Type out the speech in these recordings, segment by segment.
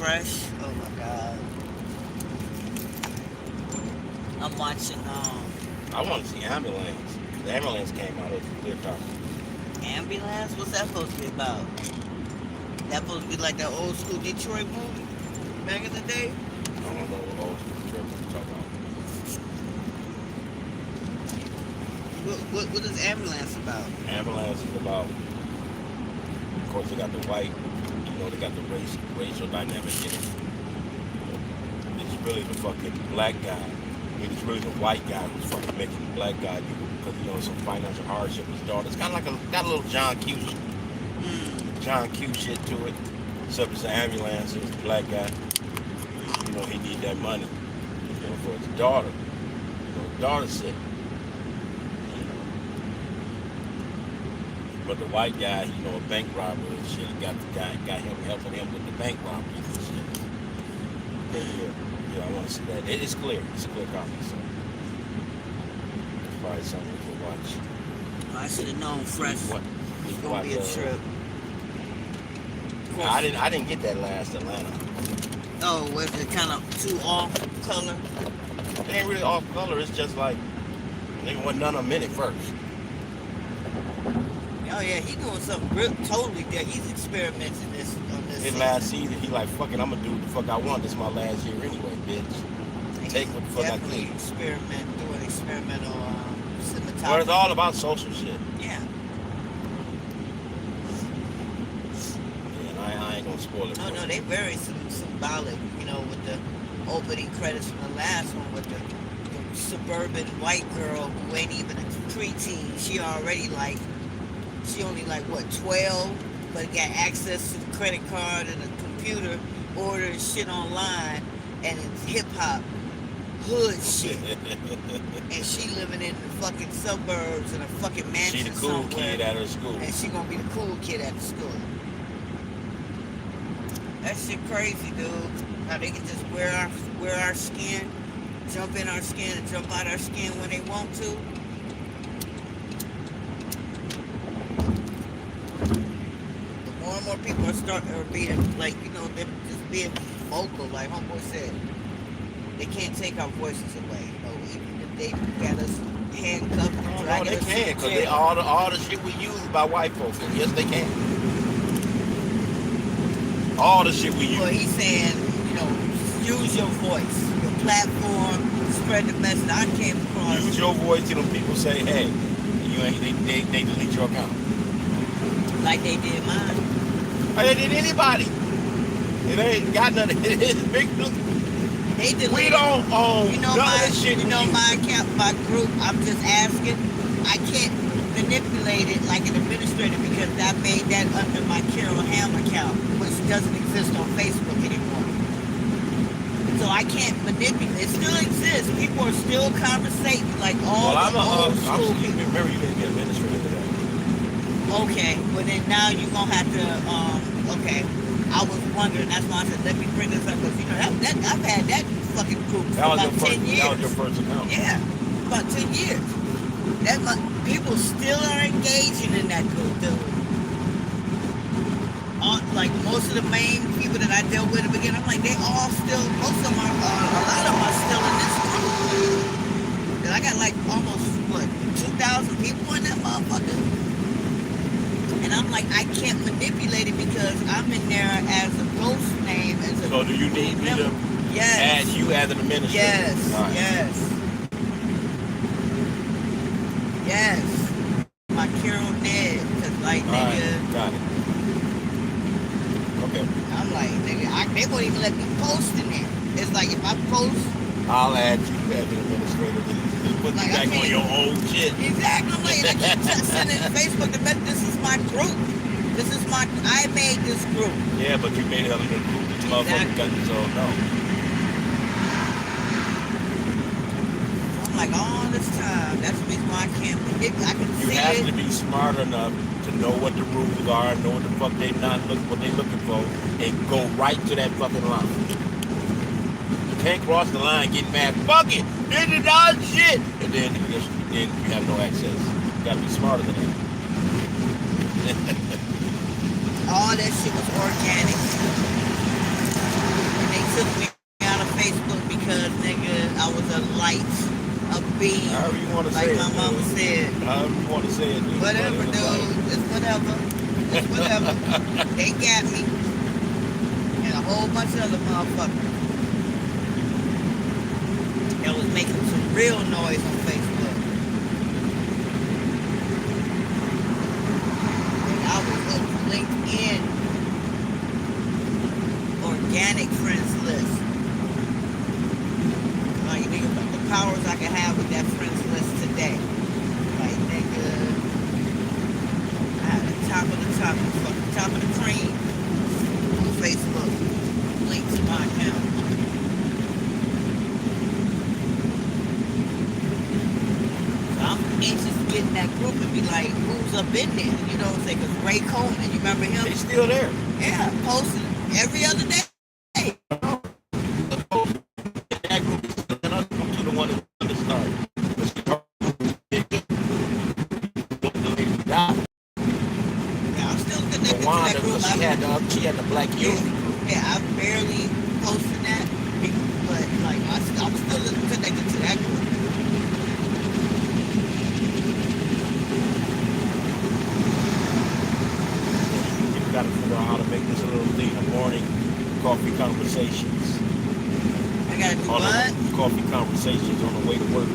fresh. Oh my god. I'm watching I want to see Ambulance. The Ambulance came out. It was a good topic. Ambulance. What's that supposed to be about? That supposed to be like that old school Detroit movie back in the day. I don't know what old trip we're talking about. What is Ambulance about? Ambulance is about, of course, they got the white, they got the racial dynamic in it. It's really the fucking black guy. I mean, it's really the white guy who's fucking making the black guy do it because, some financial hardship. His daughter. It's kind of like got a little John Q shit to it. Except it's an ambulance. It's the black guy. He need that money, for his daughter. His daughter's sick. But the white guy, a bank robber and shit, got him helping him with the bank robbery and shit. Yeah, I want to see that. It's clear. It's a clear copy, so it's probably something we can watch. I should have known fresh. It's gonna be a trip. I didn't get that last Atlanta. Oh, was it kind of too off color? It ain't really off color. It's just like nigga wasn't none of them in it first. Oh yeah, he doing something totally different. He's experimenting on this. His last season, he like, fuck it, I'm gonna do what the fuck I want. This is my last year anyway, bitch. Take what the fuck I can. Doing experimental cinematography. Well, it's all about social shit. Yeah. And I ain't gonna spoil it. No, they very symbolic. With the opening credits from the last one with the suburban white girl who ain't even a preteen. She only like what 12, but got access to the credit card and a computer, ordering shit online, and it's hip hop hood shit. And she living in the fucking suburbs in a fucking mansion. She the cool somewhere, kid at her school. and she gonna be the cool kid at the school. That shit crazy, dude. How they can just wear our skin, jump in our skin, and jump out our skin when they want to. More and more people are being they're just being vocal, like Homeboy said. They can't take our voices away. Even if they got us handcuffed and dragging us. No, they can, because all the shit we use by white folks. Yes, they can. All the shit we use. Well, he's saying, use your voice, your platform, spread the message. I came across. Use your voice till them people say, hey, they delete your account. Like they did mine. Like they did anybody. It ain't got nothing. It's big. They deleted. We don't own none of this shit. My account, my group. I'm just asking. I can't manipulate it like an administrator because I made that under my Carol Ham account, which doesn't exist on Facebook anymore. So I can't manipulate. It still exists. People are still conversating like all the old school people. Remember, you didn't get administrator today. Okay, well then now you're gonna have to. Okay, I was wondering. That's why I said let me bring this up because that I've had that fucking group for about 10 years. That was your first account. Yeah, about 10 years. People still are engaging in that group, dude. Like most of the main people that I dealt with at the beginning, I'm like, they all still, most of them are, a lot of them are still in this group. And I got like almost, 2,000 people in that motherfucker. And I'm like, I can't manipulate it because I'm in there as a ghost name. So do you need me to add you as an administrator? Yes, right. Yes. My Carol Ned. Cause like, nigga. Right. Got it. Okay. I'm like, nigga, they won't even let me post in there. It's like if I post, I'll add you as an administrator. Put you back on your old shit. Exactly. I'm like, I keep sending Facebook to this is my group. I made this group. Yeah, but you made it other than group. This motherfucker got this all no. I'm like, all this time, that's the reason why I can't predict. I can see it. You have to be smart enough to know what the rules are, know what the fuck what they looking for, and go right to that fucking line. You can't cross the line, get mad, fuck it, this is our shit, and then you have no access. You gotta be smarter than that. All that shit was organic. They took me out of Facebook because, nigga, I was a light, a beam. However you want to like say my it, mama dude. said. However you want to say it, dude. Whatever, But it was dude. It's whatever. It's whatever. They got me. And a whole bunch of other motherfuckers that was making some real noise on Facebook. And I was on LinkedIn organic friends list. Like, nigga, the powers I can have with that friends list today. Like, nigga, at the top of the cream on Facebook. Link to my account. So I'm anxious to get in that group and be like, who's up in there? You know what I'm saying? Because Ray Coleman, you remember him? He's still there. Yeah, posting every other day. That group is still there. I'm the one that started. Yeah, I'm still connected to that group. She had the black youth. Yeah, I barely posting that, but like I'm still connected to that group. You got to figure out how to make this a little thing. The morning coffee conversations. I gotta do what? Coffee conversations on the way to work.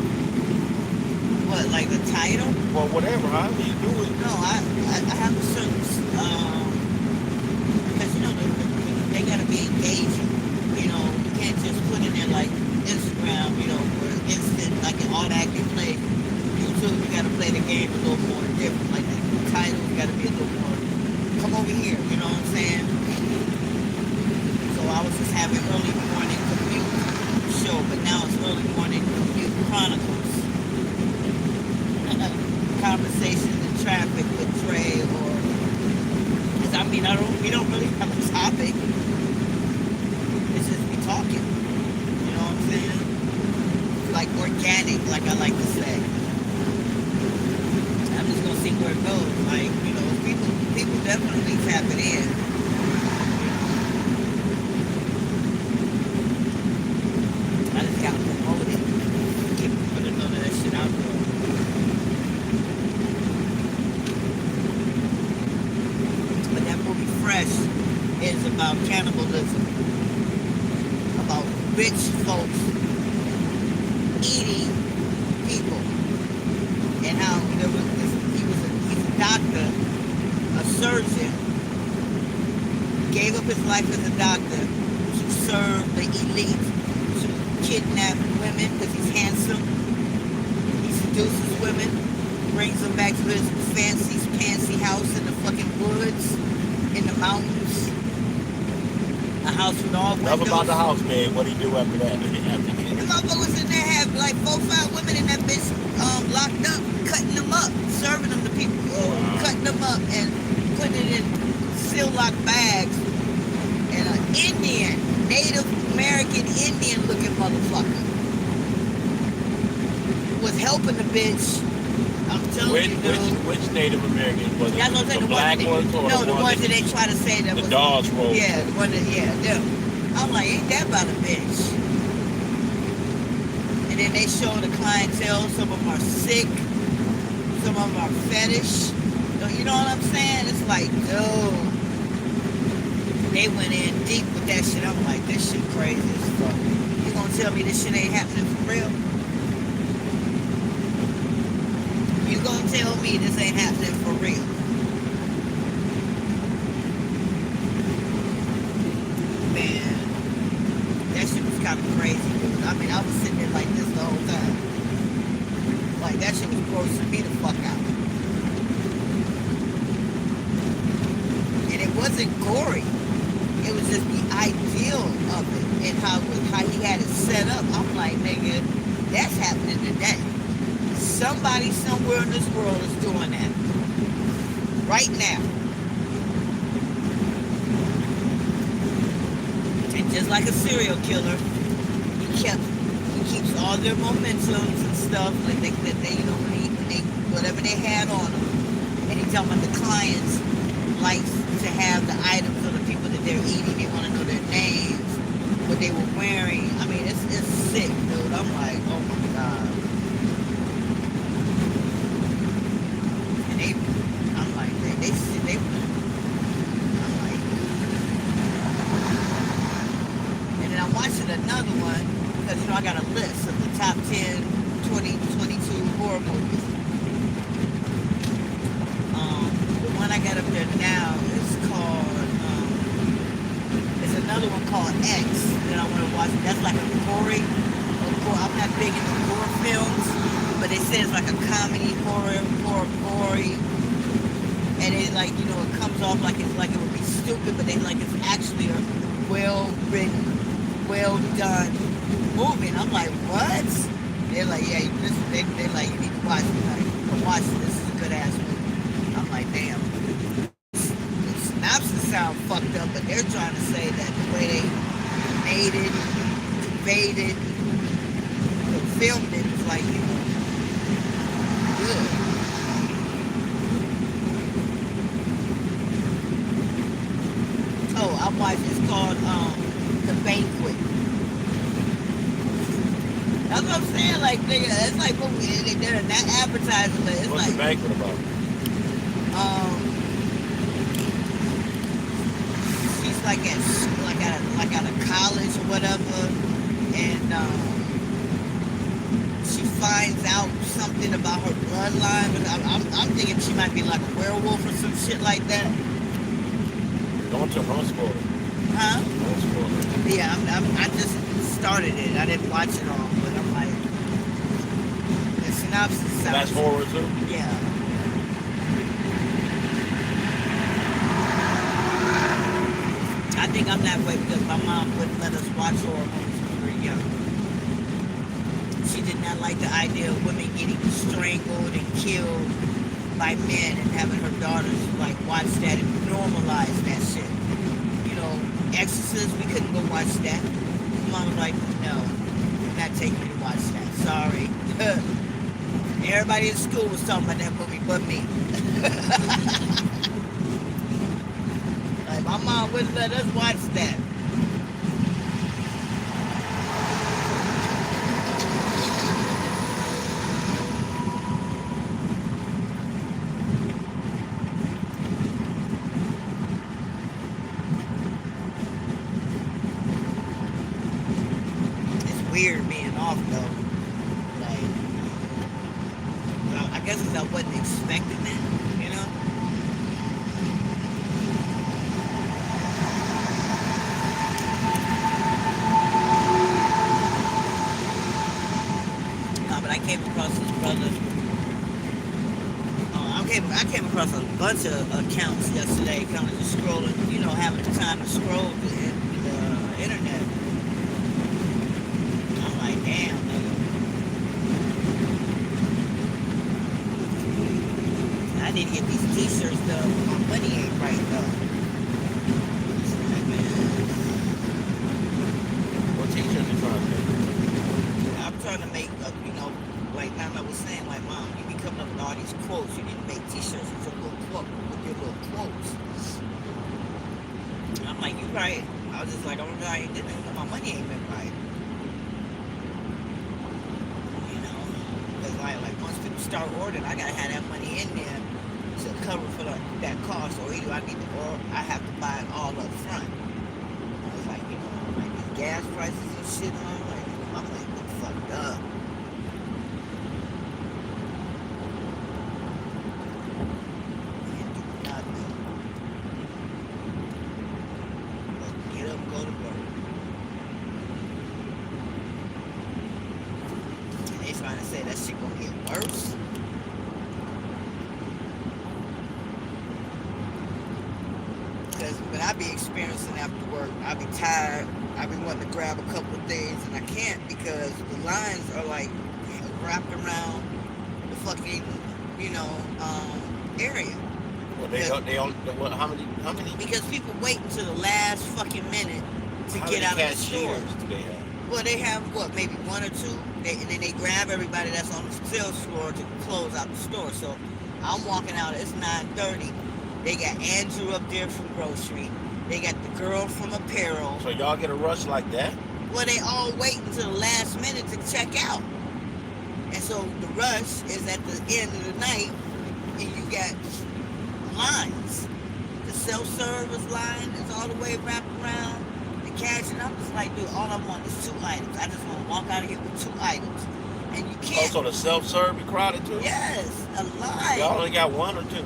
What, like the title? Well, whatever. How do you do it? No, I have a certain because you know they gotta be engaging. You know, you can't just put in there like Instagram. You know, or instant like an automatically play. YouTube, you gotta play the game a little more different. Like the title gotta be a little more. Come over here. You know what I'm saying? So I was just having early morning commute show, but now it's early morning commute chronicles. Conversations in traffic with Trey, or because I mean we don't really have a topic. It's just we talking. You know what I'm saying? Like organic, like I like to say. I'm just gonna see where it goes. Like, you know, people definitely tap it in. I just gotta promote it. Keep putting none of that shit out there. But that movie Fresh is about cannibalism. About rich folks eating people. And how there was he's a doctor, a surgeon, gave up his life as a doctor to serve the elite, to kidnap women because he's handsome. He seduces women, brings them back to his fancy house in the fucking woods, in the mountains. A house with all windows. Enough about the house, man. What do you do after that? The motherfuckers in there have like 4 or 5 women in that bitch locked up, cutting them up, serving them to people, cutting them up and putting it in seal-lock bags. And an Indian, Native American Indian looking motherfucker was helping the bitch. I'm telling you, dude. Which Native American was it? That's what I'm saying, The black ones or no, the ones that they try to say that the was dogs roll? Yeah, the one that them. I'm like, ain't that about a bitch? And then they show the clientele. Some of them are sick. Some of them are fetish. You know what I'm saying? It's like, dude. They went in deep with that shit. I'm like, this shit crazy as fuck. You gonna tell me this shit ain't happening for real? You gonna tell me this ain't happening for real? Man, that shit was kind of crazy, dude. I mean, I was sitting there like this the whole time. Like, that shit was grossing me the fuck out. And it wasn't gory. It was just the ideal of it and how he had it set up. I'm like, nigga, that's happening today. Somebody somewhere in this world is doing that. Right now. And just like a serial killer, he keeps all their momentums and stuff like they you know, when they whatever they had on them. And he's talking about the clients likes to have the items of the people that they're eating. They want to know their names. what they were wearing. I mean, it's sick, dude. I'm like, oh my god. And I'm like, I'm like, and then I'm watching another one because I got a list of the top 10 2022 horror movies. The one I got up there now is called. There's another one called X that I want to watch. That's like a gory. I'm not big into horror films, but they say it's like a comedy horror, gory, and it like it comes off like it's like it would be stupid, but they like it's actually a well written, well done movie. And I'm like, what? They're like, yeah, they're like, you need to watch it. Like, watch it. This is a good ass movie. I'm like, damn. The synopsis sound fucked up, but they're trying to say that the way they made it, conveyed it, filmed it, it's like, good. Oh, I watched, it's called The Banquet. That's what I'm saying, like, nigga, it's like, they're not advertising, but it's What's like... The Banquet about? She's like at a college or whatever, and she finds out something about her bloodline, but I'm thinking she might be like a werewolf or some shit like that. Don't spoil it. Huh? Don't spoil it. Yeah, I just started it. I didn't watch it all, but I'm like, the synopsis sounds... That's horror too? Yeah. I think I'm that way because my mom wouldn't let us watch horror movies when we were young. She did not like the idea of women getting strangled and killed by men and having her daughters like watch that and normalize that shit. Exorcist, we couldn't go watch that. Mom was like, no, you're not taking me to watch that. Sorry. Everybody in school was talking about that movie but me. Like, my mom wouldn't let us watch that. Weird being off though. Like, well, I guess because I wasn't expecting it, but I came across this brother. I came across a bunch of accounts yesterday, kind of just scrolling, having the time to scroll the internet. Damn, nigga. I need to get these t-shirts done, but my money ain't right though. What t-shirts you trying to make? I'm trying to make, like Mama was saying, like, Mom, you be coming up with all these quotes. You need to make t-shirts with your little quotes. And I'm like, you right. I was just like, oh, I ain't did it. My money ain't been right. Like once people start ordering, I gotta have that money in there to cover for that cost, or either I have to buy it all up front. I was like, like these gas prices and shit. I'm like, get fucked up. Can't do nothing. But get up and go to work. They trying to say that shit gonna get worse. Because when I be experiencing after work, I be tired. I be wanting to grab a couple of things and I can't because the lines are like wrapped around the fucking, area. Well, how many? Because people wait until the last fucking minute to get out of the store. Do they have? Well, they have, maybe one or two, and then they grab everybody that's on the sales floor to close out the store. So I'm walking out, it's 9:30. They got Andrew up there from grocery. They got the girl from apparel. So y'all get a rush like that? Well, they all wait until the last minute to check out. And so the rush is at the end of the night, and you got lines. The self-service line is all the way wrapped around the cash, and I'm just like, dude, all I want is 2 items. I just want to walk out of here with 2 items. And you can't. Also, the self-serve be crowded too? Yes, a line. Y'all only got 1 or 2?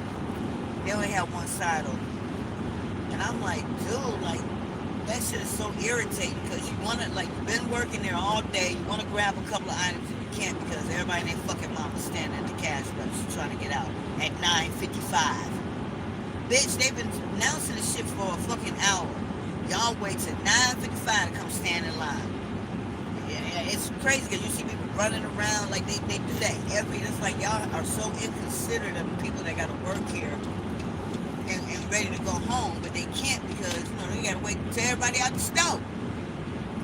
They only have one side open. And I'm like, dude, like, that shit is so irritating because you want to, like, you've been working there all day. You want to grab a couple of items and you can't because everybody and their fucking mama standing at the cash register trying to get out at 9:55. Bitch, they've been announcing this shit for a fucking hour. Y'all wait till 9:55 to come stand in line. Yeah, it's crazy because you see people running around like they do that it's like y'all are so inconsiderate of the people that got to work here and ready to go home, but they can't because, you know, they got to wait till everybody out the stove.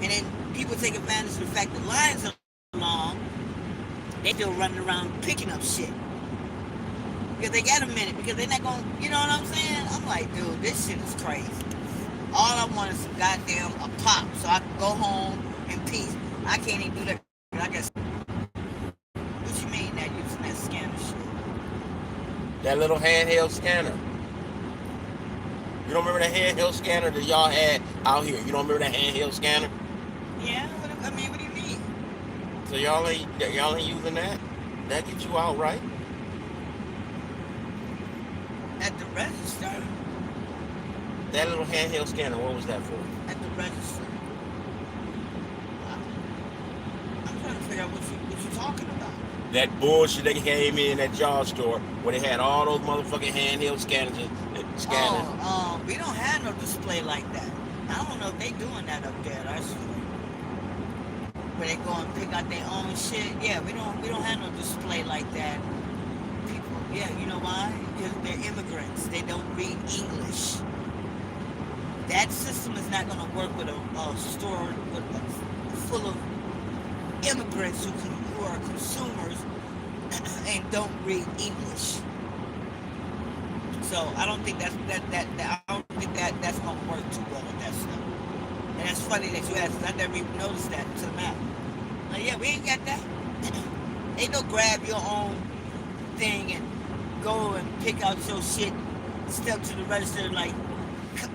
And then people take advantage of the fact that lines are long. They still running around picking up shit. Because they got a minute, because they're not going to, you know what I'm saying? I'm like, dude, this shit is crazy. All I want is some goddamn a pop so I can go home in peace. I can't even do that. I guess. What you mean that using that scanner shit? That little handheld scanner. You don't remember the handheld scanner that y'all had out here? You don't remember that handheld scanner? Yeah, I mean, what do you mean? So y'all ain't using that? That gets you out, right? At the register? That little handheld scanner, what was that for? At the register. I'm trying to figure out what you talking about. That bullshit they came in that jar store where they had all those motherfucking handheld scanners. Oh, we don't have no display like that. I don't know if they doing that up there. That's where they go and pick out their own shit. Yeah, we don't have no display like that. People, yeah, you know why? Because they're immigrants. They don't read English. That system is not going to work with a store full of immigrants who are consumers and don't read English. So I don't think that's gonna work too well with that stuff. And that's funny that you asked, because I never even noticed that until now. Like, yeah, we ain't got that. Ain't no grab your own thing and go and pick out your shit, step to the register like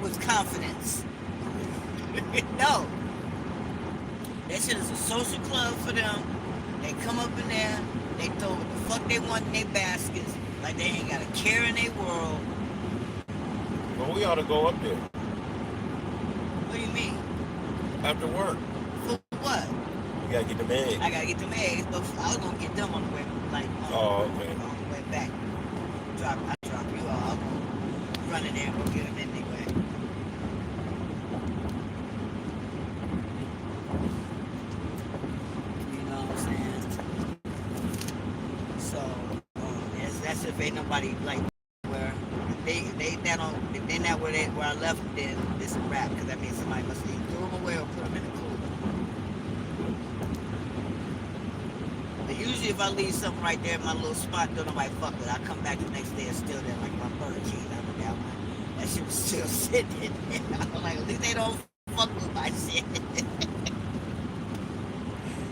with confidence. No. That shit is a social club for them. They come up in there, they throw what the fuck they want in their baskets, like they ain't got a care in their world. Well, we ought to go up there. What do you mean? After work. For what? You gotta get them eggs. I gotta get them eggs, but I was gonna get them on the way, like, okay. On the way back. I drop you off. I'm gonna run in there and go get them anyway. You know what I'm saying? So, that's if ain't nobody like where they're not where I left them, then it's a wrap, because that means somebody must either throw them away or put them in the cooler. But usually if I leave something right there in my little spot, don't nobody fuck with it. I come back the next day, it's still there, like my Burger King. That shit was still sitting in there. I'm like, at least they don't fuck with my shit.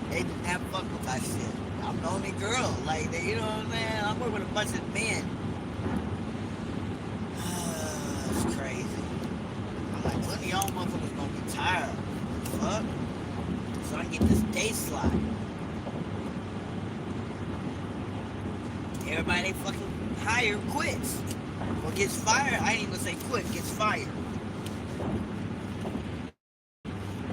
They do not fuck with my shit. I'm the only girl, like, you know what I'm saying? I'm working with a bunch of men. It's crazy. I'm like, when y'all motherfuckers gonna be tired? Fuck. So I can get this day slot. Everybody they fucking hire quits. Or gets fired. I ain't even gonna say quit, gets fired.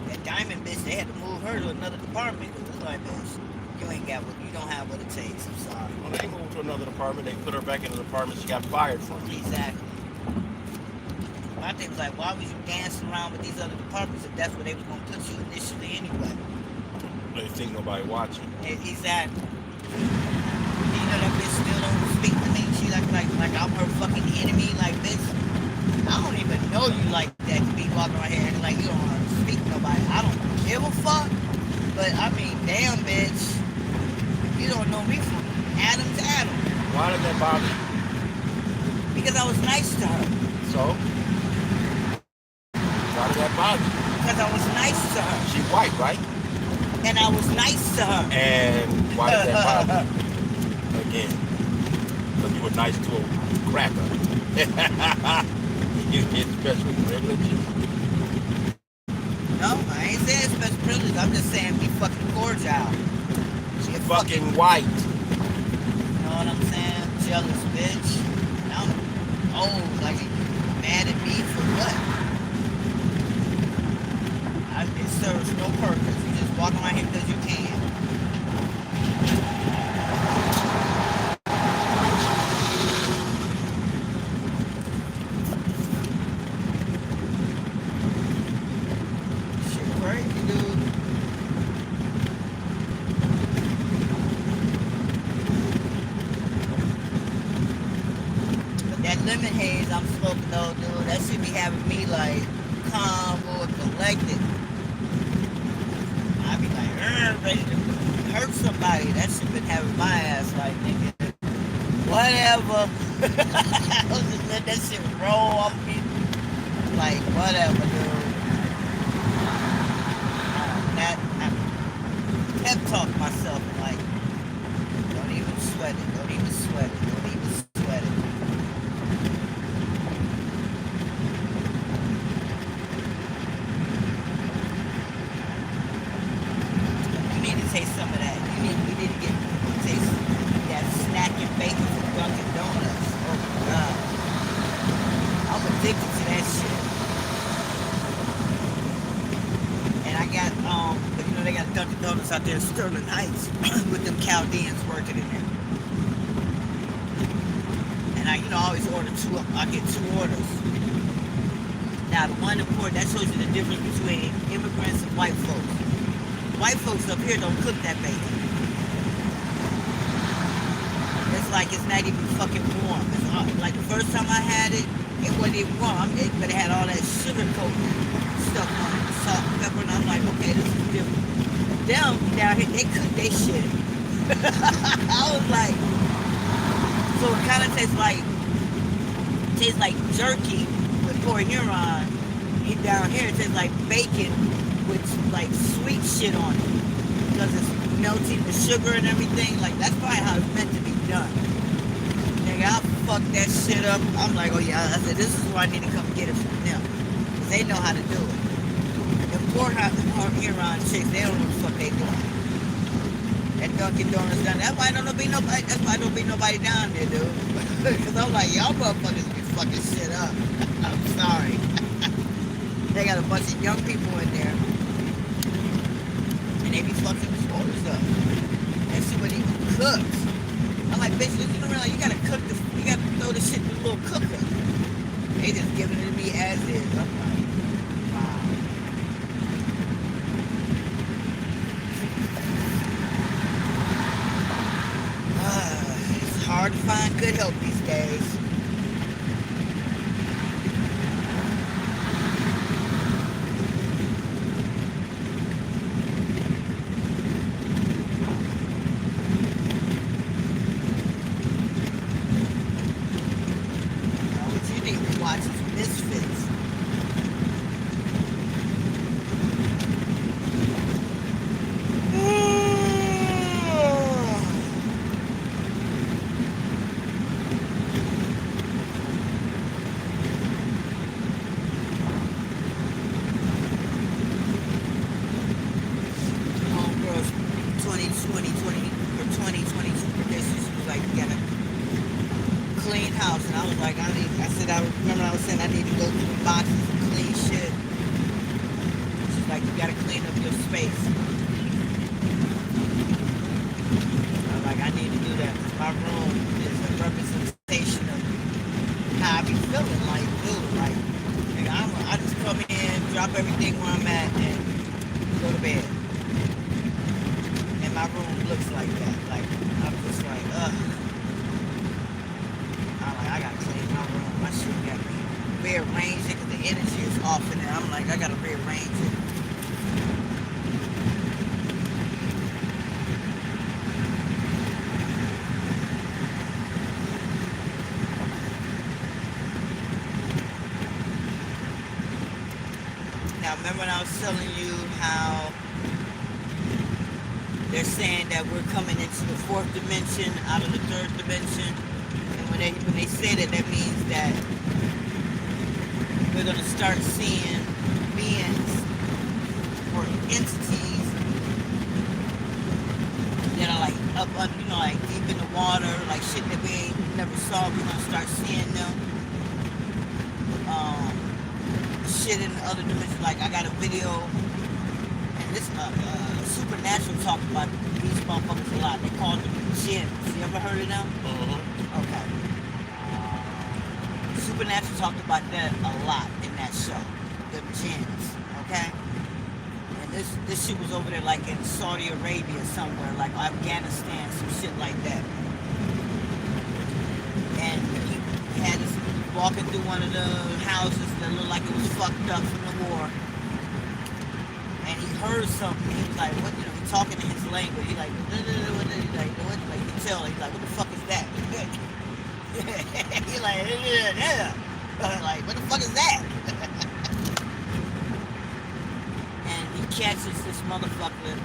That Diamond bitch, they had to move her to another department because it's like, bitch, you don't have what it takes. I'm sorry. Well, they moved to another department. They put her back in the department she got fired from. Exactly. My thing was like, why was you dancing around with these other departments if that's where they was gonna put you initially anyway? They think nobody watching. Exactly. You know that bitch still don't speak to me. She like I'm her fucking enemy. Like, bitch, I don't even know you like that to be walking around here and like you don't want to speak to nobody. I don't give a fuck. But I mean, damn, bitch, you don't know me from Adam to Adam. Why does that bother you? Because I was nice to her. So? bother you? Because I was nice to her. She white, right? And I was nice to her. And why does that bother you? Again, because you were nice to a cracker. You get special privileges. No, I ain't saying special privilege. I'm just saying be fucking cordial. She fucking white. You know what I'm saying? Jealous bitch. And I'm old, like mad at me for what? It serves no purpose. You just walk around here because you can. Shit crazy, dude. But that lemon haze I'm smoking though, dude, that should be having me like calm or collected. I be like, ready to hurt somebody. That shit been having my ass like, nigga, whatever. I was just let that shit roll off me. Like, whatever, dude. I pep talk myself like, don't even sweat it. Don't even sweat it. Don't even sweat it. You need to taste some of that. We need to taste that snack and bacon from Dunkin' Donuts. Oh my god. I'm addicted to that shit. And I got you know they got Dunkin' Donuts out there in Sterling Heights with them Chaldeans working in there. And I always order two. I get two orders. Now the one important that shows you the difference between immigrants and white folks. White folks up here don't cook that bacon. It's like it's not even fucking warm. It's like the first time I had it, it wasn't even warm. But it had all that sugar coating stuff on it, salt and pepper, and I'm like, okay, this is different. Them down here, they cook their shit. I was like, so it kind of tastes like jerky with Port Huron. And down here, it tastes like bacon with like sweet shit on it because it's melting the sugar and everything. Like that's probably how it's meant to be done. Nigga, I'll fuck that shit up. I'm like, oh yeah, I said this is why I need to come get it from them because they know how to do it. The Port Huron chicks, they don't know what the fuck they doing. That Dunkin' Donuts done. That's why don't be nobody. That's why don't be nobody down there, dude. Because I'm like, y'all motherfuckers be fucking shit up. I'm sorry. They got a bunch of young people in there, and they be fucking these orders up. That shit wasn't even cooked. I'm like, bitch, you don't realize you gotta cook this. You gotta throw this shit in the little cooker. They just giving it to me as is. I'm like, wow. It's hard to find good help these days. What you need to watch is Misfits. Homegirls 2020 or 2022 predictions was like, you gotta clean house. And I was like, I remember I was saying I need to go through the boxes and clean shit. She's like, you gotta clean up your space. I was like, I need to do that because my room is a representation of how I be feeling. Like, dude, like, nigga, I just come in, drop everything where I'm at, and go to bed. And my room looks like that. Like, I'm just like, ugh. I'm like, I gotta clean my room. My shit got to rearrange it because the energy is off in there. I'm like, I gotta rearrange it. Now remember when I was telling you how they're saying that we're coming into the fourth dimension out of the third dimension, and when they say that, that means that we're gonna start seeing beings or entities that are like up under, like deep in the water, like shit that we ain't never saw. We're gonna start seeing them. Shit in other dimensions. Like I got a video, and this Supernatural talked about these motherfuckers a lot. They called them gems. You ever heard of them? Mm-hmm. Okay. Supernatural talked about that a lot in that show. Them gems. Okay. And this shit was over there like in Saudi Arabia somewhere, like Afghanistan, some shit like that. And he had us walking through one of the houses that looked like it was fucked up from the war. And he heard something. He was like, what, he talking in his language. He like, what, like, you tell, he's like, what the fuck is that? He like, like, what the fuck is that? And he catches this motherfucker.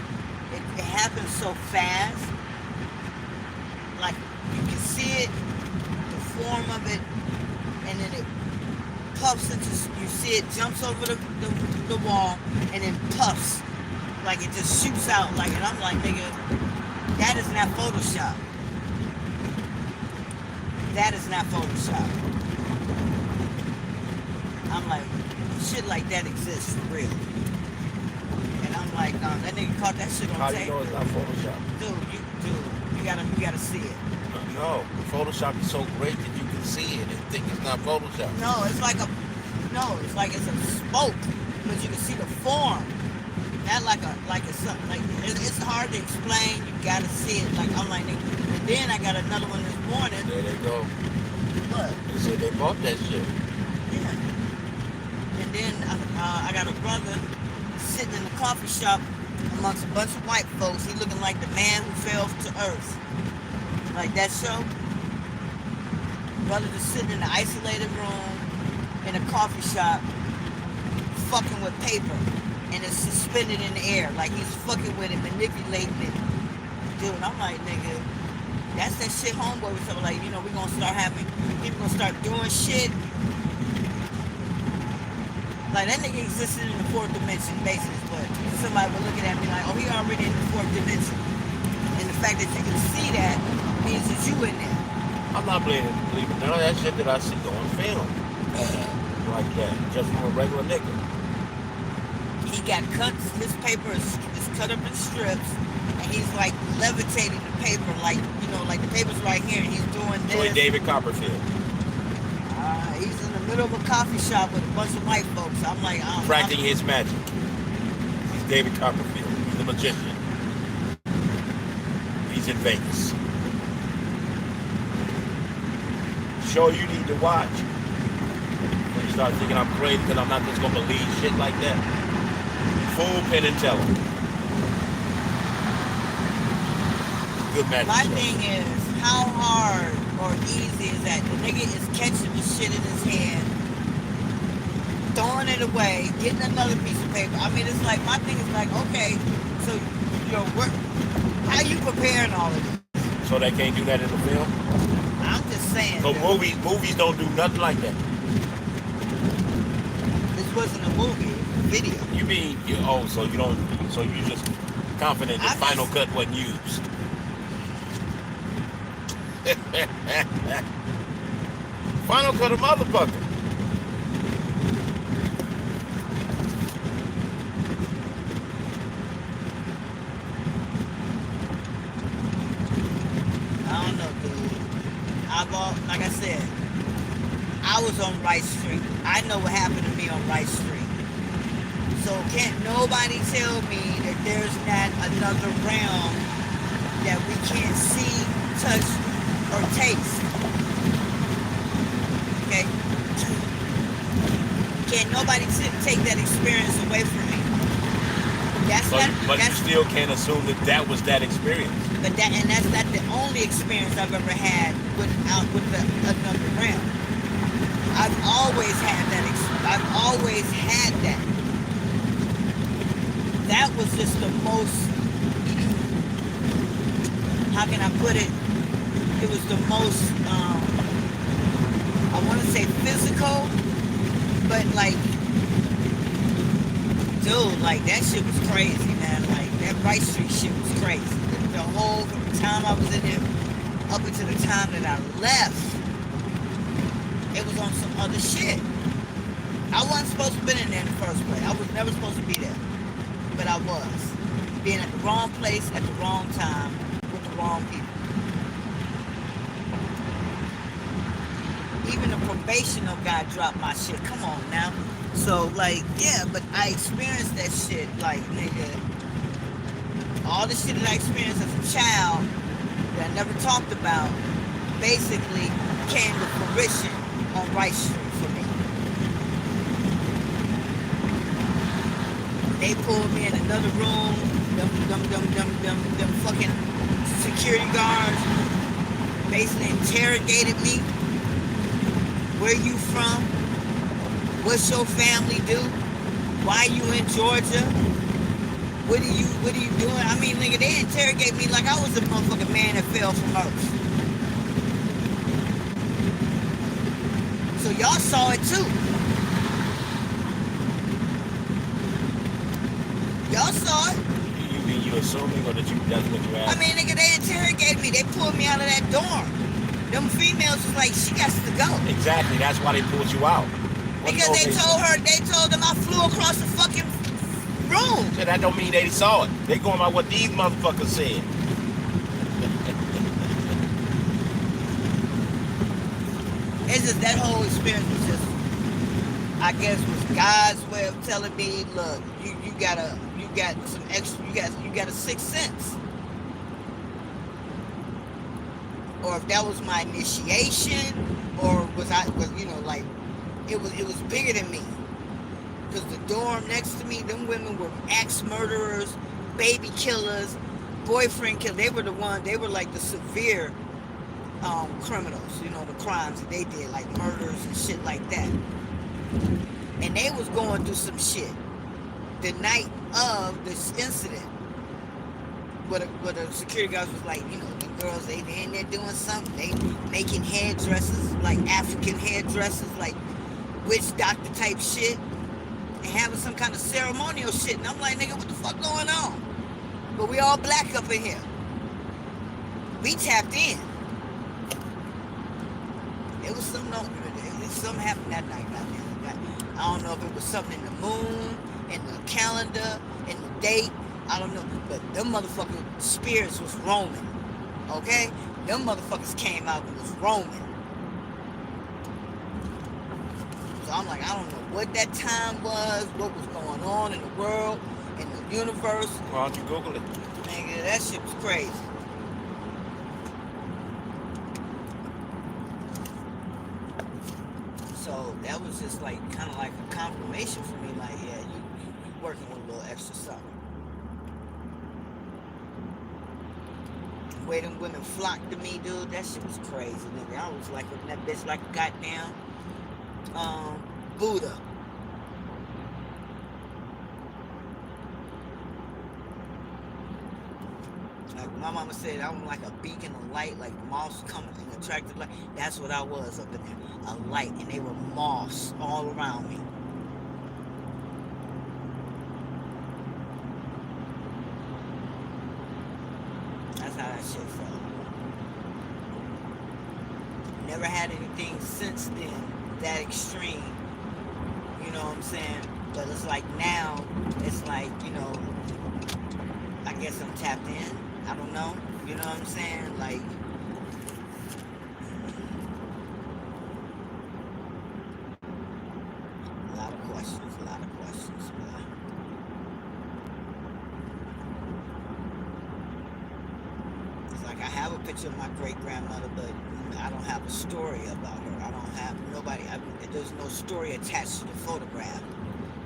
It happens so fast. Like, you can see it, the form of it, and then it puffs into, you see it jumps over the wall, and then puffs. Like it just shoots out, like, and I'm like, nigga, that is not Photoshop. That is not Photoshop. I'm like, shit like that exists for real. And I'm like, that nigga caught that shit on tape. How do you know it's not Photoshop? Dude, you gotta see it. No, Photoshop is so great that you can see it and think it's not Photoshop. No, it's like it's a smoke, but you can see the form. Not like it's something like it's hard to explain. You gotta see it. Like I'm like, nigga. And then I got another one this morning. There they go. What? They said they bought that shit. Yeah. And then I got a brother sitting in the coffee shop amongst a bunch of white folks. He looking like the man who fell to earth. Like that show. Brother just sitting in the isolated room in a coffee shop, fucking with paper, and it's suspended in the air. Like he's fucking with it, manipulating it. Dude, I'm like, nigga, that's that shit homeboy was talking, like, we're gonna start having, people gonna start doing shit. Like that nigga existed in the fourth dimension basis, but somebody was looking at me like, oh, he already in the fourth dimension. And the fact that you can see that means that you in there. I'm not believing none of that shit that I see on film. Like that, just from a regular nigga. He got cuts, his paper is cut up in strips, and he's like levitating the paper, like, like the paper's right here, and he's doing this. Joy David Copperfield. He's in the middle of a coffee shop with a bunch of white folks. I'm like, practicing his magic. He's David Copperfield. He's a magician. He's in Vegas. Show you need to watch. When you start thinking I'm crazy because I'm not just going to believe shit like that. Full Penn and Teller. Good magic. My show. thing is, how hard or easy is that? The nigga is catching the shit in his hand, throwing it away, getting another piece of paper. I mean, it's like, my thing is like, okay, so, how you preparing all of this? So they can't do that in the film? I'm just saying. So movies don't do nothing like that. This wasn't a movie, it was a video. You mean so you just confident that Final Cut wasn't used? Final Cut a motherfucker. I don't know, dude. Like I said, I was on Rice Street. I know what happened to me on Rice Street. So can't nobody tell me that there's not another realm that we can't see, touch, or taste. Okay? Can't nobody take that experience away from me. But you still can't assume that was that experience. But that's not the only experience I've ever had with another realm. I've always had that. that was just the most, how can I put it? It was the most, I want to say physical, but like, dude, like that shit was crazy, man. Like that Rice Street shit was crazy. The whole, from the time I was in there up until the time that I left, it was on some other shit. I wasn't supposed to have been in there in the first place. I was never supposed to be there. But I was. Being at the wrong place at the wrong time with the wrong people. Even the probational guy dropped my shit. Come on now. So, like, yeah, but I experienced that shit, like, nigga. All the shit that I experienced as a child that I never talked about basically came to fruition on Rice Street for me. They pulled me in another room. Them fucking security guards basically interrogated me. Where you from? What's your family do? Why you in Georgia? What are you doing? I mean, nigga, they interrogate me like I was a motherfucking man that fell from earth. So y'all saw it too. Y'all saw it. You mean you assuming or that's what you asked? I mean, nigga, they interrogated me. They pulled me out of that dorm. Them females was like, she got to go. Exactly. That's why they pulled you out. Because they told them I flew across the fucking room. So that don't mean they saw it. They going by what these motherfuckers said. It's just that whole experience was just, I guess, was God's way of telling me, look, you got some extra, you got a sixth sense. Or if that was my initiation, or was you know, like, it was bigger than me. Because the dorm next to me, them women were axe murderers, baby killers, boyfriend killers. They were like the severe criminals, you know, the crimes that they did, like murders and shit like that. And they was going through some shit the night of this incident. But the security guards was like, you know, the girls, they in there doing something. They making hairdressers, like African hairdressers, like witch doctor type shit. And having some kind of ceremonial shit. And I'm like, nigga, what the fuck going on? But we all black up in here. We tapped in. It was something over there. Something happened that night. I don't know if it was something in the moon, in the calendar, in the date. I don't know. But them motherfucking spirits was roaming. Okay? Them motherfuckers came out and was roaming. So I'm like, I don't know what that time was, what was going on in the world, in the universe. Why don't you Google it? Nigga, that shit was crazy. So that was just like kind of like a confirmation for me, like, yeah, you working with a little extra something. The way them women flocked to me, dude, that shit was crazy, nigga. I was like with that bitch like a goddamn Buddha. Like my mama said, I'm like a beacon of light, like moths coming and attractive light. That's what I was up in there, a light, and they were moths all around me. That's how that shit felt. Never had anything since then that extreme. You know what I'm saying? But it's like now, it's like, you know, I guess I'm tapped in. I don't know. You know what I'm saying? Like, a lot of questions, man. It's like I have a picture of my great-grandmother, but I don't have a story about her. I don't have nobody. There's no story attached to the photograph.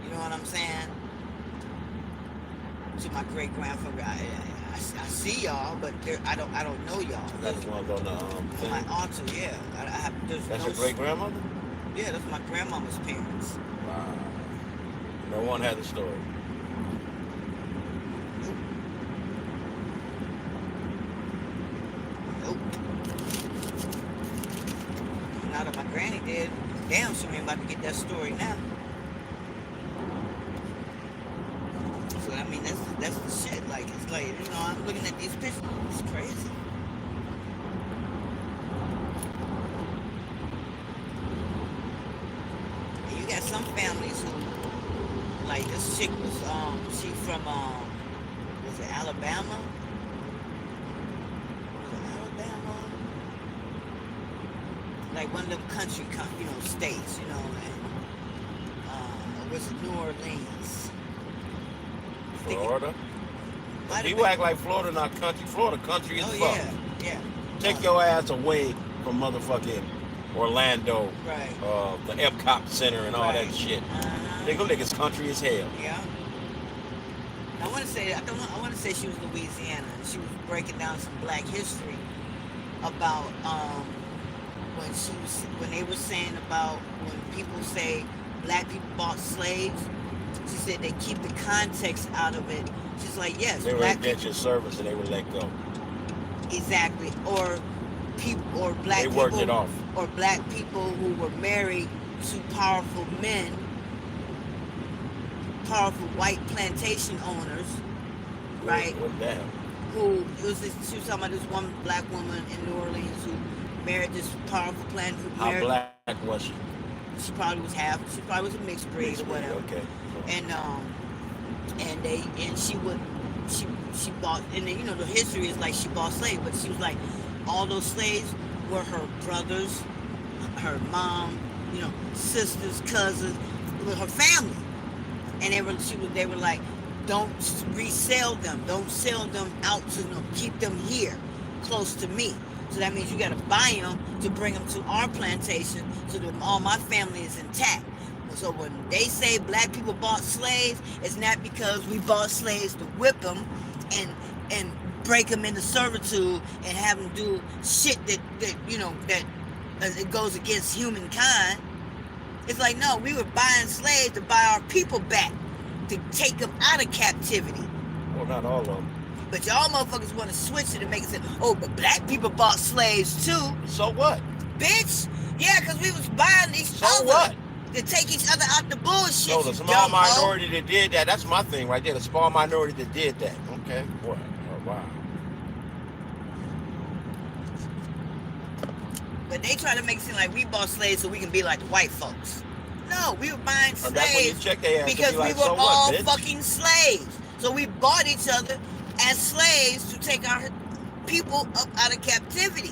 You know what I'm saying? To my great-grandfather, I see y'all, but I don't know y'all. That's the ones on the thing. My aunts, yeah. That's your great-grandmother? Yeah, that's my grandmama's parents. Wow. No one has a story. damn sure ain't about to get that story now. So I mean, that's the shit. Like it's like, you know, I'm looking at these pictures. It's crazy. And you got some families who, like this chick was, she from, was it Alabama? Was it Alabama? Like one of them country, you know, states, you know, and or was it New Orleans? Florida? Might have People been. act like Florida not country. Florida country as Oh fuck. yeah. Take your ass away from motherfucking Orlando, Right. the Epcot Center and all Right. that shit. Uh-huh. They go niggas country as hell. Yeah. I want to say she was Louisiana. She was breaking down some Black history about when they were saying about when people say Black people bought slaves. She said they keep the context out of it. She's like, yes, They were Black indentured servants and they were let go. exactly, or Black They people worked it off. or Black people who were married to powerful men, powerful white plantation owners, right? What the hell? She was talking about this one Black woman in New Orleans who married this powerful How black was she? She probably was a mixed breed or whatever. Okay. And she bought, and then, you know, the history is like she bought slaves, but she was like, all those slaves were her brothers, her mom, you know, sisters, cousins, with her family, and they were like, don't resell them, don't sell them out to them, keep them here, close to me. So that means you got to buy them to bring them to our plantation, so that all my family is intact. So when they say Black people bought slaves, it's not because we bought slaves to whip them and break them into servitude and have them do shit that you know, that it goes against humankind. It's like, no, we were buying slaves to buy our people back, to take them out of captivity. Well, not all of them. But y'all motherfuckers want to switch it and make it say, oh, but Black people bought slaves too. So what? Bitch, yeah, because we was buying each So other. what? To take each other out the bullshit. So the small minority that did that, that's my thing right there. The small minority that did that. Okay. What? Oh, wow. But they try to make it seem like we bought slaves so we can be like the white folks. No, we were buying And that's when you slaves check their ass because and be like, we were so all what, bitch? fucking slaves. So we bought each other as slaves to take our people up out of captivity.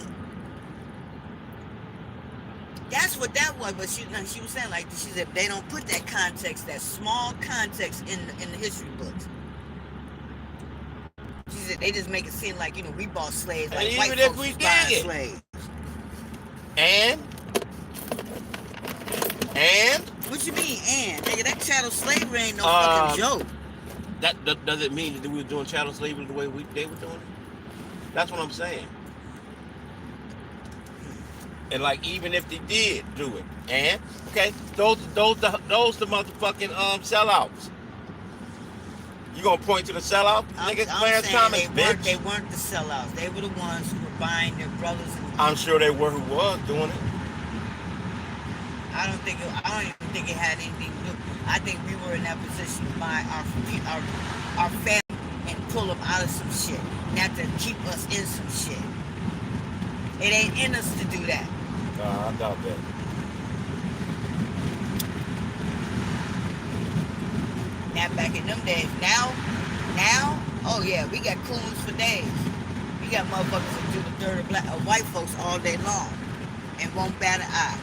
That's what that was. But she was saying, like, she said they don't put that context, that small context in the history books. She said they just make it seem like, you know, we bought slaves, like And white even if folks we was buying did it. slaves. And What you mean, and? Nigga, that chattel slavery ain't no fucking joke. that does it mean that we were doing chattel slavery the way they were doing it? That's what I'm saying. And like, even if they did do it, and okay, those the motherfucking sellouts. You gonna point to the sellout, nigga? Clarence Thomas, bitch. They weren't the sellouts. They were the ones who were buying their brothers and. I'm sure they were who was doing it. I don't even think it had anything to do. I think we were in that position to buy our family and pull them out of some shit, not to keep us in some shit. It ain't in us to do that. Nah, I doubt that. Not back in them days. Now, oh yeah, we got coons for days. We got motherfuckers that do the dirt of white folks all day long and won't bat an eye.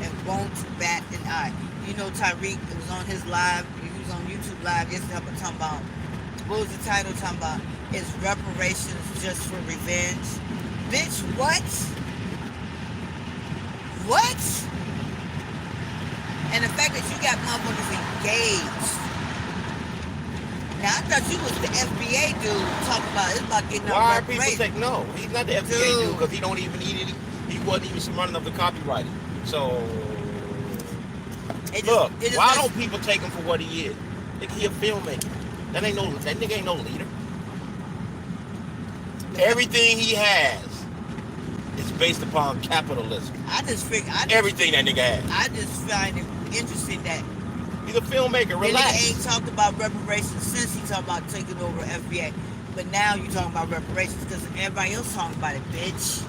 And won't bat an eye. You know, Tyreek, it was on his live, he was on YouTube live yesterday talking about, what was the title talking about? Is reparations just for revenge? Bitch, what? What? And the fact that you got motherfuckers engaged. Now, I thought you was the FBA dude talking about, it's about getting Why out are people reparations. saying no? He's not the FBA dude because he don't even need it. He wasn't even smart enough to copyright it. So look, why don't people take him for what he is? Nigga, he a filmmaker. That nigga ain't no leader. Everything he has is based upon capitalism. I just Everything that nigga has. I just find it interesting that He's a filmmaker. Relax. Nigga ain't talked about reparations since he talked about taking over FBA. But now you talking about reparations because everybody else talking about it, bitch.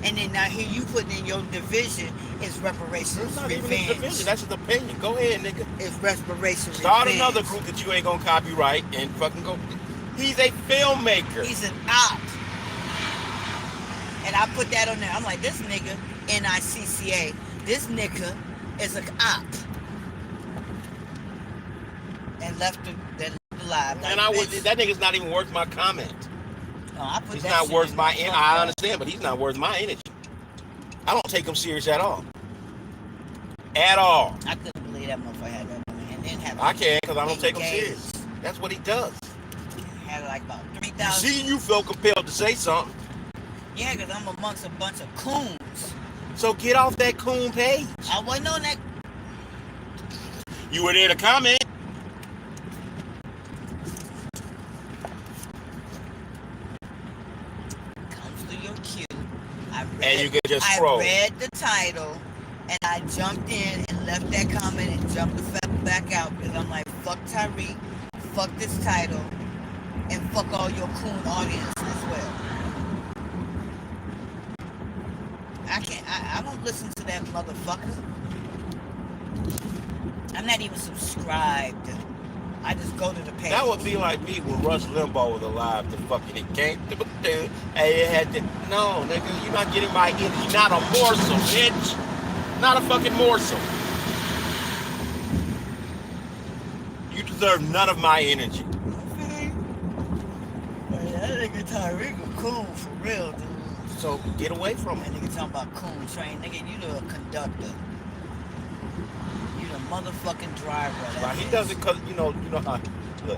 And then now here you putting in your division is reparations. It's not revenge. even his division. That's his opinion. Go ahead, nigga. It's reparations. Start revenge. another group that you ain't gonna copyright and fucking go. He's a filmmaker. He's an op. And I put that on there. I'm like, this nigga, NICCA, this nigga is an op. And left the live. Like, And that nigga's not even worth my comment. No, I put he's that not shit worth in my the energy. I understand, but he's not worth my energy. I don't take him serious at all. At all. I couldn't believe that motherfucker had that on me. And then had I can't because I don't take him engaged. serious. That's what he does. Had like about You 3,000. see, you feel compelled to say something. Yeah, because I'm amongst a bunch of coons. So get off that coon page. I wasn't on that. You were there to comment. Comes through your queue. And you can just scroll. I read the title and I jumped in and left that comment and jumped the fuck back out because I'm like, fuck Tyreek, fuck this title, and fuck all your coon audience as well. I won't listen to that motherfucker. I'm not even subscribed. I just go to the page. That would be like me when Rush Limbaugh was alive. The fucking it came to the dude and it had to. No, nigga, you're not getting my energy. Not a morsel, bitch. Not a fucking morsel. You deserve none of my energy. Okay. Hey, that nigga Tyreek a coon for real, dude. So get away from That it. nigga talking about coon train. Nigga, you the conductor. You the motherfucking driver of that Like, he bitch. does it because you know how. Look,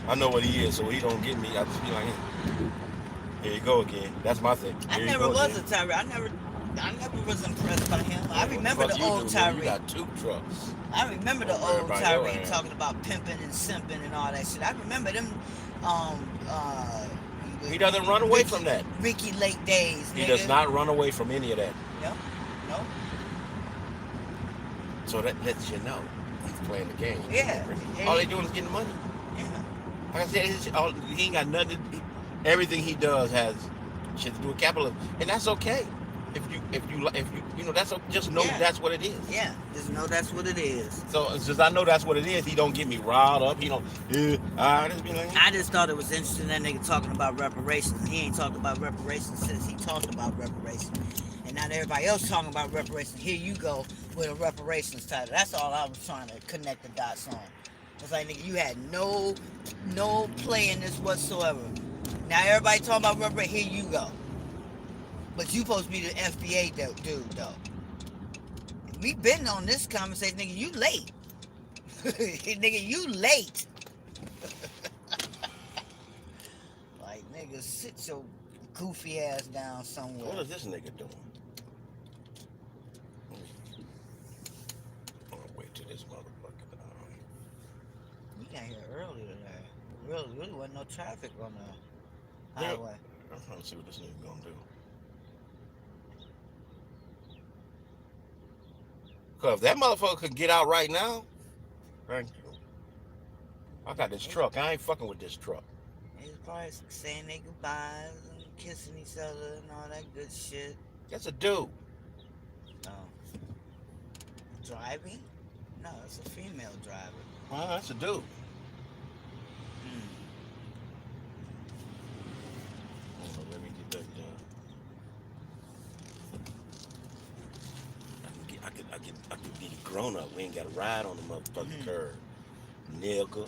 I know what he is, so he don't get me. I just be like, hey, here you go again. That's my thing. I Here never you go was again. a Tyreek. I never was impressed by him. I What the remember fuck the you old do, man? You Tyreek. got 2 trucks. I remember the Don't old worry about your Tyreek ass. talking about pimping and simping and all that shit. I remember them. He doesn't run away from that. Ricky Lake days. He nigga. does not run away from any of that. No. So that lets you know he's playing the game. Yeah. All they doing is getting money. Yeah. Like I said, he ain't got nothing. Everything he does has shit to do with capitalism, and that's okay. If you know, just know Yeah. that's what it is. Yeah. Just know that's what it is. So since I know that's what it is, he don't get me riled up. He don't. I just be like, I just thought it was interesting that nigga talking about reparations. He ain't talked about reparations since he talked about reparations. And now everybody else talking about reparations. Here you go with a reparations title. That's all I was trying to connect the dots on. It's like, nigga, you had no play in this whatsoever. Now everybody talking about reparations. Here you go. But you supposed to be the FBA dude, though. We been on this conversation, nigga. You late. Nigga, you late. Like, nigga, sit your goofy ass down somewhere. what is this nigga doing? I'm gonna wait till this motherfucker. We got here early today. Really wasn't no traffic on the Yeah. highway. I'm trying to see what this nigga gonna do. Cause if that motherfucker could get out right now, thank you. I got this truck. I ain't fucking with this truck. They was probably saying their goodbyes and kissing each other and all that good shit. That's a dude. Oh. Driving? No, it's a female driver. Well, that's a dude. Let me get that done. I can be grown up. We ain't got to ride on the motherfucking curb. Nigga.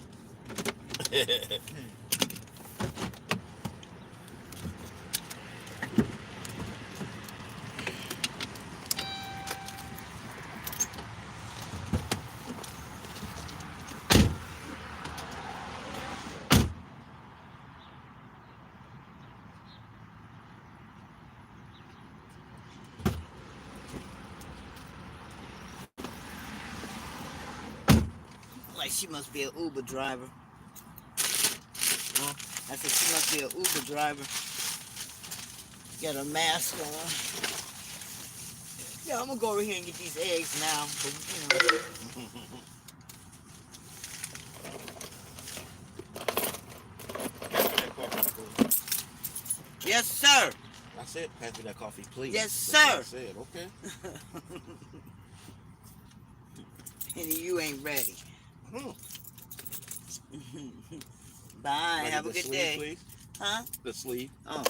Like she must be an Uber driver. I said she must be an Uber driver. Get a mask on. Yeah, I'm gonna go over here and get these eggs now. But, Pass me that coffee, please. Yes, sir. I said, pass me that coffee, please. Yes, That's what sir. I said, okay. And you ain't ready. Hmm. Bye. Ready Have a the good sleeve, day. please? Huh? The sleeve. Oh.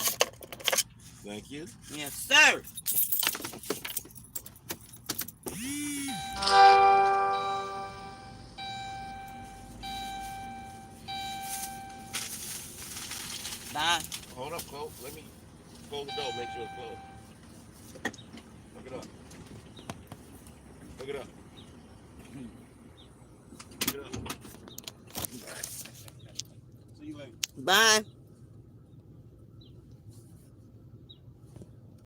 Thank you. Yes, sir. Bye. Hold up, Cole. Let me close the door. Make sure it's closed. Look it up. Look it up. Look it up. See you later. Bye.